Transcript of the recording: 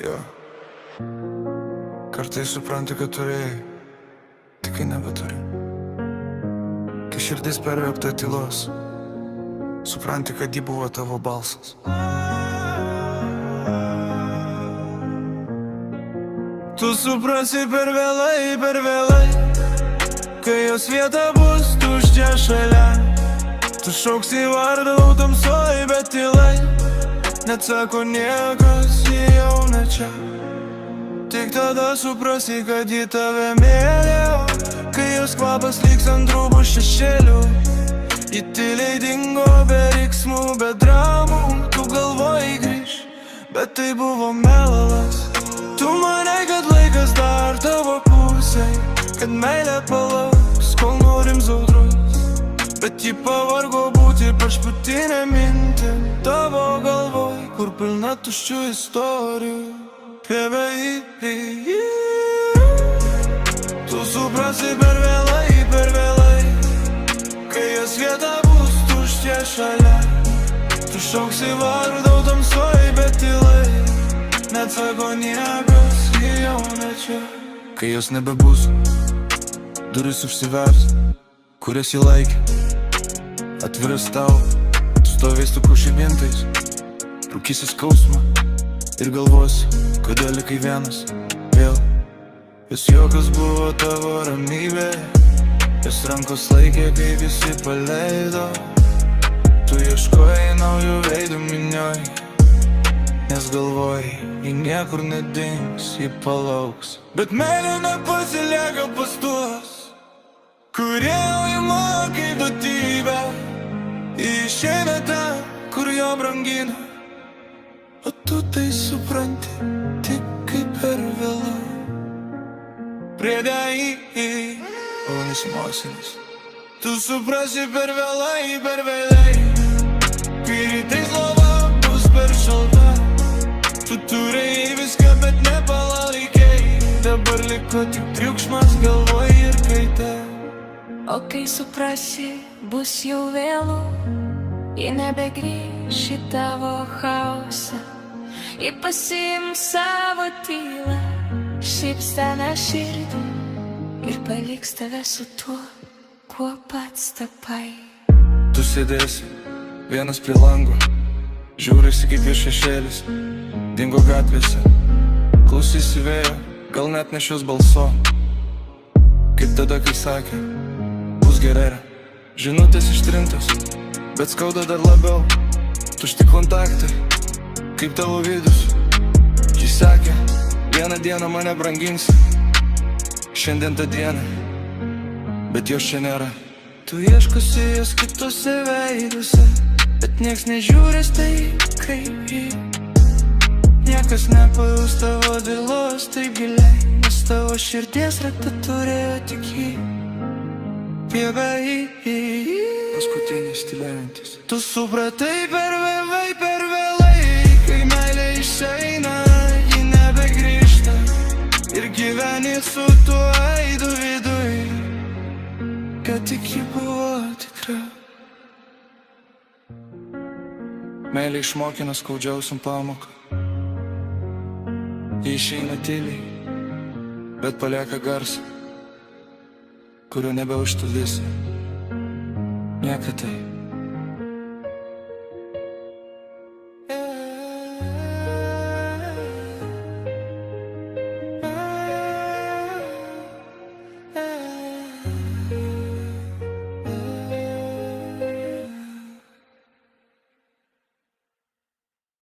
Jo. Kartais supranti, kad turėjai, tik kai nebeturi. Kai širdis pervepta tylos, supranti, kad ji buvo tavo balsas. Tu suprasi per vėlai, kai jos vieta bus tuščia šalia. Tu šauksi vardą tamsoj, bet tylai, neatsako niekas, ji jau ne čia. Tik tada suprasi, kad ji tave mėlėjo, kai jos kvapas liks ant rūbų šešėlių. Ji tyliai dingo be riksmų, be dramų. Tu galvojai grįž, bet tai buvo melas. Tu manai, kad laikas dar tavo pusėj, kad meilė palauks, kol norim zaudrus. Bet ji pavargo būti pašputinė mintim tavo galvoj, kur pilna tuščių istorijų. Tu suprasi per vėlai, kai jos vieta bus tuščia šalia. Tu šauksi vardą tamsoj, bet tylai, neatsako niekas, ji jau ne čia. Kai jos nebebus, duris užsivers, kurias jį laikė, atviras tau. Tu stovės tu kušibintais, rūkysi skausmą ir galvosi, kodėl likai vienas vėl. Jos juokas buvo tavo ramybė, jos rankos laikė, kai visi paleido. Tu ieškojai naujų veidų minioj, nes galvojai, ji niekur nedings, ji palauks. Bet meilė nepasilieka pas tuos, kurie jau ima kaip duotybę. Išeina ten, kur jo brangina, o tu tai supranti tik kaip per vėlai. Priedėjai, o nesimosinis. Tu suprasi per vėlai, kai rytais lova bus per šalta. Tu turėjai viską, bet nepalaikei. Dabar liko tik triukšmas galvoj ir kaita. O kai suprasi, bus jau vėlu, ji nebegrįš į tavo chaosą. Ji pasiims savo tylą, šypseną širdį ir paliks tave su tuo, kuo pats tapai. Tu sėdėsi vienas prie lango, žiūrėsi kaip jo šešėlis dingo gatvėse. Klausysi vėjo, gal net nešios balso, kaip tada, kai sakė, bus gerai. Žinutės ištrintas, bet skauda dar labiau. Tušti kontaktai, kaip tavo vidus. Ji sakė, vieną dieną mane branginsi, šiandien tą dieną, bet jos čia nėra. Tu ieškosi jos kitose veiduose, bet nieks nežiūrės tai kaip ji. Niekas nepajaus tavo dailos taip giliai, nes tavo širdies raktą turėjo tik ji. Paskutinis tylėjantis. Tu supratai per vėlai, kai meilė išeina, ji nebegrįžta. Ir gyveni su tuo aidu viduj, kad tik ji buvo tikra. Meilė išmokina skaudžiausiam pamoką. Ji išeina tyliai, bet palieka garsą, kurio nebeužtildys niekada tai.